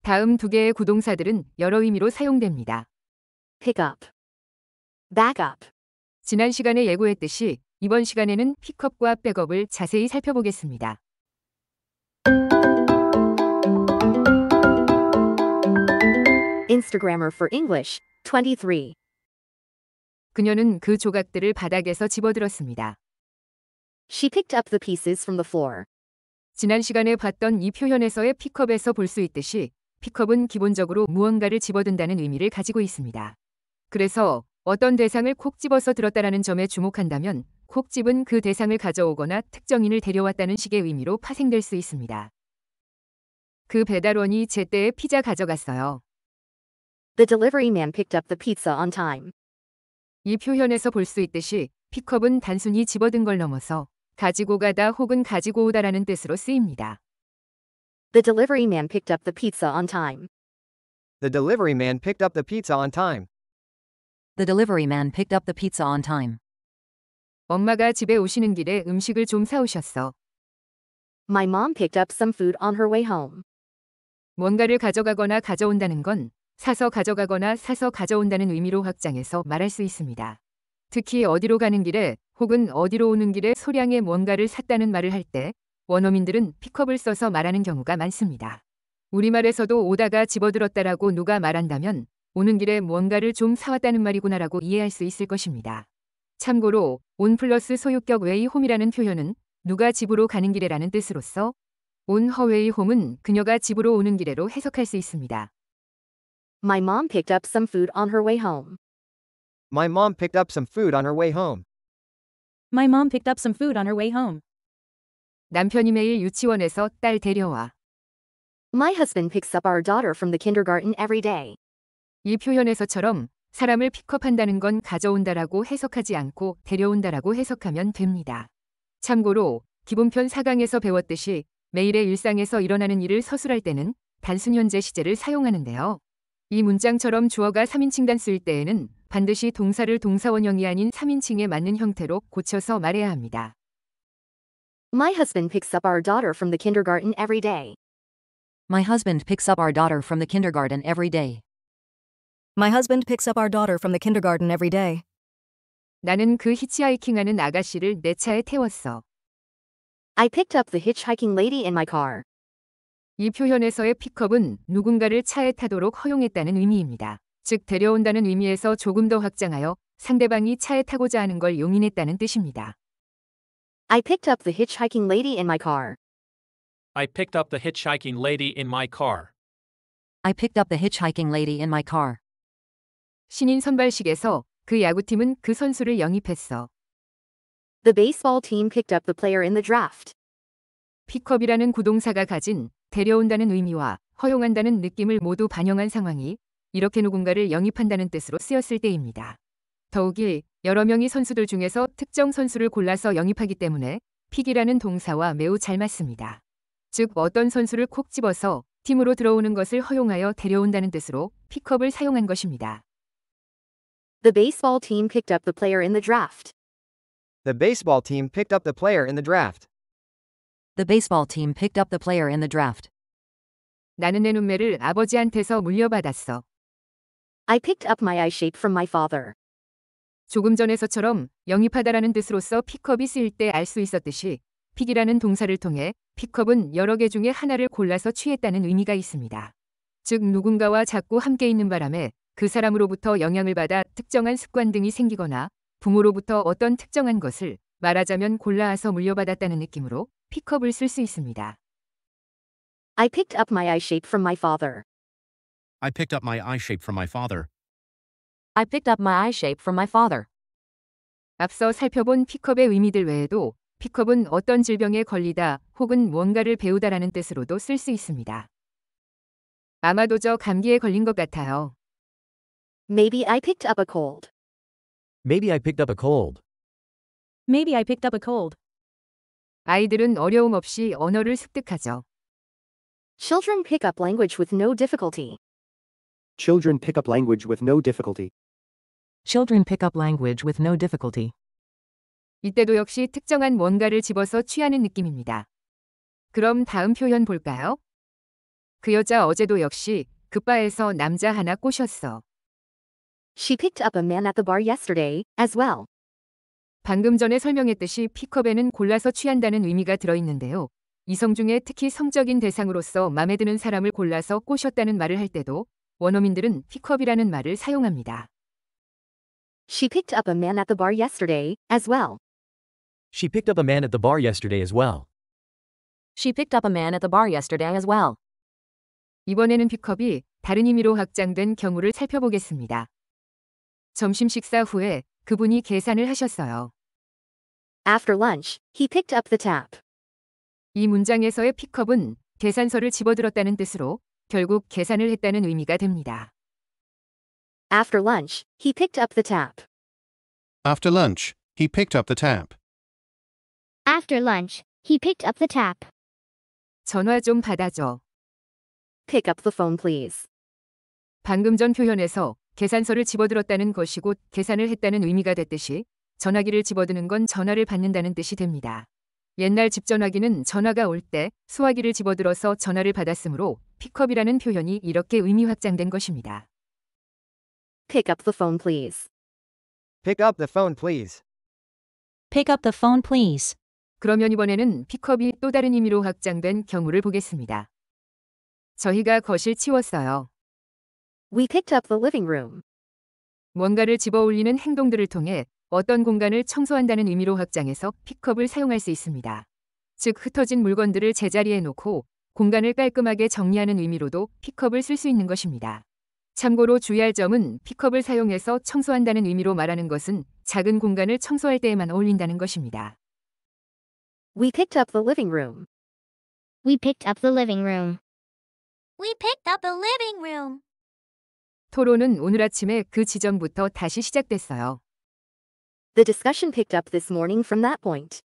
다음 두 개의 구동사들은 여러 의미로 사용됩니다. pick up, back up. 지난 시간에 예고했듯이 이번 시간에는 픽업과 백업을 자세히 살펴보겠습니다. Instagrammer for English, 23. 그녀는 그 조각들을 바닥에서 집어들었습니다. She picked up the pieces from the floor. 지난 시간에 봤던 이 표현에서의 픽업에서 볼 수 있듯이 픽업은 기본적으로 무언가를 집어든다는 의미를 가지고 있습니다. 그래서 어떤 대상을 콕 집어서 들었다라는 점에 주목한다면 콕 집은 그 대상을 가져오거나 특정인을 데려왔다는 식의 의미로 파생될 수 있습니다. 그 배달원이 제때에 피자 가져갔어요. The delivery man picked up the pizza on time. 이 표현에서 볼 수 있듯이 픽업은 단순히 집어든 걸 넘어서 가지고 가다 혹은 가지고 오다라는 뜻으로 쓰입니다. The delivery man picked up the pizza on time. The delivery man picked up the pizza on time. The delivery man picked up the pizza on time. 엄마가 집에 오시는 길에 음식을 좀 사오셨어. My mom picked up some food on her way home. 뭔가를 가져가거나 가져온다는 건 사서 가져가거나 사서 가져온다는 의미로 확장해서 말할 수 있습니다. 특히 어디로 가는 길에 혹은 어디로 오는 길에 소량의 뭔가를 샀다는 말을 할 때 원어민들은 픽업을 써서 말하는 경우가 많습니다. 우리말에서도 오다가 집어들었다라고 누가 말한다면 오는 길에 뭔가를 좀 사왔다는 말이구나라고 이해할 수 있을 것입니다. 참고로 온 플러스 소유격 웨이 홈이라는 표현은 누가 집으로 가는 길에라는 뜻으로서 온 허웨이 홈은 그녀가 집으로 오는 길에로 해석할 수 있습니다. My mom picked up some food on her way home. My mom picked up some food on her way home. My mom picked up some food on her way home. 남편이 매일 유치원에서 딸 데려와. My husband picks up our daughter from the kindergarten every day. 이 표현에서처럼 사람을 픽업한다는 건 가져온다라고 해석하지 않고 데려온다라고 해석하면 됩니다. 참고로 기본편 4강에서 배웠듯이 매일의 일상에서 일어나는 일을 서술할 때는 단순 현재 시제를 사용하는데요. 이 문장처럼 주어가 3인칭 단수일 때에는 반드시 동사를 동사원형이 아닌 3인칭에 맞는 형태로 고쳐서 말해야 합니다. My husband picks up our daughter from the kindergarten every day. My husband picks up our daughter from the kindergarten every day. My husband picks up our daughter from the kindergarten every day. 나는 그 히치하이킹하는 아가씨를 내 차에 태웠어. I picked up the hitchhiking lady in my car. 이 표현에서의 픽업은 누군가를 차에 타도록 허용했다는 의미입니다. 즉 데려온다는 의미에서 조금 더 확장하여 상대방이 차에 타고자 하는 걸 용인했다는 뜻입니다. I picked up the hitchhiking lady in my car. I picked up the hitchhiking lady in my car. I picked up the hitchhiking lady in my car. 신인 선발식에서 그 야구팀은 그 선수를 영입했어. The baseball team picked up the player in the draft. 픽업이라는 구동사가 가진 데려온다는 의미와 허용한다는 느낌을 모두 반영한 상황이 이렇게 누군가를 영입한다는 뜻으로 쓰였을 때입니다. 더욱이 여러 명의 선수들 중에서 특정 선수를 골라서 영입하기 때문에 픽이라는 동사와 매우 잘 맞습니다. 즉 어떤 선수를 콕 집어서 팀으로 들어오는 것을 허용하여 데려온다는 뜻으로 픽업을 사용한 것입니다. The baseball team picked up the player in the draft. The baseball team picked up the player in the draft. The baseball team picked up the player in the draft. 나는 내 눈매를 아버지한테서 물려받았어. I picked up my eye shape from my father. 조금 전에서처럼 영입하다라는 뜻으로서 픽업이 쓰일 때 알 수 있었듯이 픽이라는 동사를 통해 픽업은 여러 개 중에 하나를 골라서 취했다는 의미가 있습니다. 즉 누군가와 자꾸 함께 있는 바람에 그 사람으로부터 영향을 받아 특정한 습관 등이 생기거나 부모로부터 어떤 특정한 것을 말하자면 골라와서 물려받았다는 느낌으로 픽업을 쓸 수 있습니다. I picked up my eye shape from my father. I picked up my eye shape from my father. I picked up my eye shape from my father. 앞서 살펴본 픽업의 의미들 외에도 픽업은 어떤 질병에 걸리다 혹은 뭔가를 배우다라는 뜻으로도 쓸 수 있습니다. 아마도 저 감기에 걸린 것 같아요. Maybe I picked up a cold. Maybe I picked up a cold. Maybe I picked up a cold. 아이들은 어려움 없이 언어를 습득하죠. Children pick up language with no difficulty. Children pick up language with no difficulty. Children pick up language with no difficulty. 이때도 역시 특정한 뭔가를 집어서 취하는 느낌입니다. 그럼 다음 표현 볼까요? 그 여자 어제도 역시 그 바에서 남자 하나 꼬셨어. She picked up a man at the bar yesterday, as well. 방금 전에 설명했듯이 픽업에는 골라서 취한다는 의미가 들어있는데요. 이성 중에 특히 성적인 대상으로서 마음에 드는 사람을 골라서 꼬셨다는 말을 할 때도 원어민들은 픽업이라는 말을 사용합니다. She picked up a man at the bar yesterday, as well. She picked up a man at the bar yesterday as well. She picked up a man at the bar yesterday as well. 이번에는 픽업이 다른 의미로 확장된 경우를 살펴보겠습니다. 점심 식사 후에 그분이 계산을 하셨어요. After lunch, he picked up the tab. 이 문장에서의 픽업은 계산서를 집어들었다는 뜻으로 결국 계산을 했다는 의미가 됩니다. After lunch, he picked up the tab. After lunch, he picked up the tab. After lunch, he picked up the tab. 전화 좀 받아줘. Pick up the phone, please. 방금 전 표현에서 계산서를 집어들었다는 것이 곧 계산을 했다는 의미가 됐듯이 전화기를 집어드는 건 전화를 받는다는 뜻이 됩니다. 옛날 집전화기는 전화가 올 때 수화기를 집어들어서 전화를 받았으므로 픽업이라는 표현이 이렇게 의미 확장된 것입니다. Pick up the phone, please. Pick up the phone, please. Pick up the phone, please. 그러면 이번에는 픽업이 또 다른 의미로 확장된 경우를 보겠습니다. 저희가 거실 치웠어요. We picked up the living room. 뭔가를 집어 올리는 행동들을 통해 어떤 공간을 청소한다는 의미로 확장해서 픽업을 사용할 수 있습니다. 즉 흩어진 물건들을 제자리에 놓고 공간을 깔끔하게 정리하는 의미로도 픽업을 쓸 수 있는 것입니다. 참고로 주의할 점은 픽업을 사용해서 청소한다는 의미로 말하는 것은 작은 공간을 청소할 때에만 어울린다는 것입니다. We picked up the living room. We picked up the living room. We picked up the living room. 토론은 오늘 아침에 그 지점부터 다시 시작됐어요. The discussion picked up this morning from that point.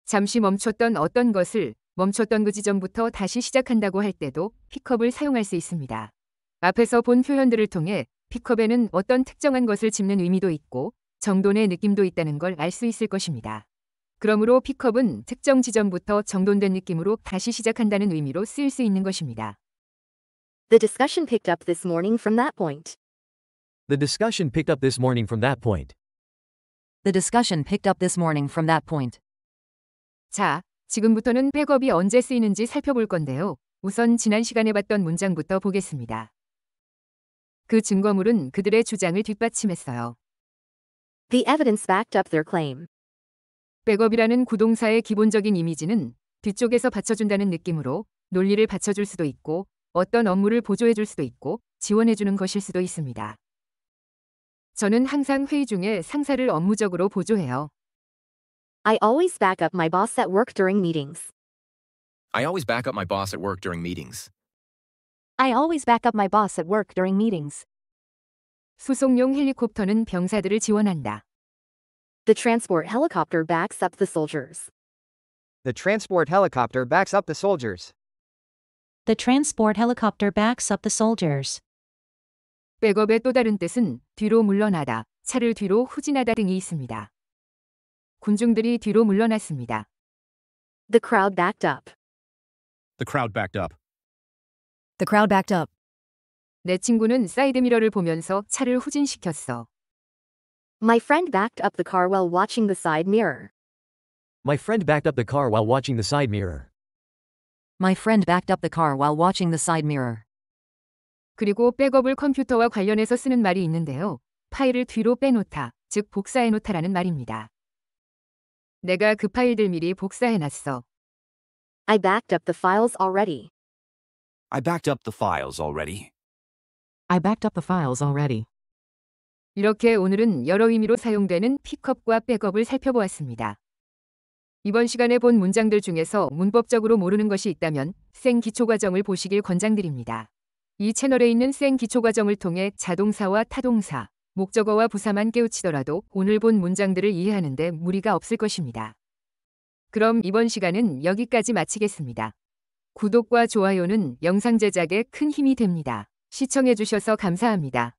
잠시 멈췄던 어떤 것을 멈췄던 그 지점부터 다시 시작한다고 할 때도 픽업을 사용할 수 있습니다. 앞에서 본 표현들을 통해 픽업에는 어떤 특정한 것을 짚는 의미도 있고 정돈의 느낌도 있다는 걸 알 수 있을 것입니다. 그러므로 픽업은 특정 지점부터 정돈된 느낌으로 다시 시작한다는 의미로 쓰일 수 있는 것입니다. The discussion picked up this morning from that point. The discussion picked up this morning from that point. The discussion picked up this morning from that point. 자, 지금부터는 백업이 언제 쓰이는지 살펴볼 건데요. 우선 지난 시간에 봤던 문장부터 보겠습니다. 그 증거물은 그들의 주장을 뒷받침했어요. The evidence backed up their claim. 백업이라는 구동사의 기본적인 이미지는 뒤쪽에서 받쳐준다는 느낌으로 논리를 받쳐줄 수도 있고 어떤 업무를 보조해줄 수도 있고 지원해주는 것일 수도 있습니다. 저는 항상 회의 중에 상사를 업무적으로 보조해요. I always back up my boss at work during meetings. I always back up my boss at work during meetings. I always back up my boss at work during meetings. 수송용 헬리콥터는 병사들을 지원한다. The transport helicopter backs up the soldiers. The transport helicopter backs up the soldiers. The transport helicopter backs up the soldiers. 백업의 또 다른 뜻은 뒤로 물러나다, 차를 뒤로 후진하다 등이 있습니다. 군중들이 뒤로 물러났습니다. The crowd backed up. The crowd backed up. The crowd backed up. 내 친구는 사이드미러를 보면서 차를 후진시켰어. My friend backed up the car while watching the side mirror. My friend backed up the car while watching the side mirror. My friend backed up the car while watching the side mirror. 그리고 백업을 컴퓨터와 관련해서 쓰는 말이 있는데요. 파일을 뒤로 빼놓다, 즉 복사해놓다라는 말입니다. 내가 그 파일들 미리 복사해놨어. I backed up the files already. I backed up the files already. I backed up the files already. 이렇게 오늘은 여러 의미로 사용되는 픽업과 백업을 살펴보았습니다. 이번 시간에 본 문장들 중에서 문법적으로 모르는 것이 있다면 생 기초과정을 보시길 권장드립니다. 이 채널에 있는 생 기초과정을 통해 자동사와 타동사, 목적어와 부사만 깨우치더라도 오늘 본 문장들을 이해하는 데 무리가 없을 것입니다. 그럼 이번 시간은 여기까지 마치겠습니다. 구독과 좋아요는 영상 제작에 큰 힘이 됩니다. 시청해주셔서 감사합니다.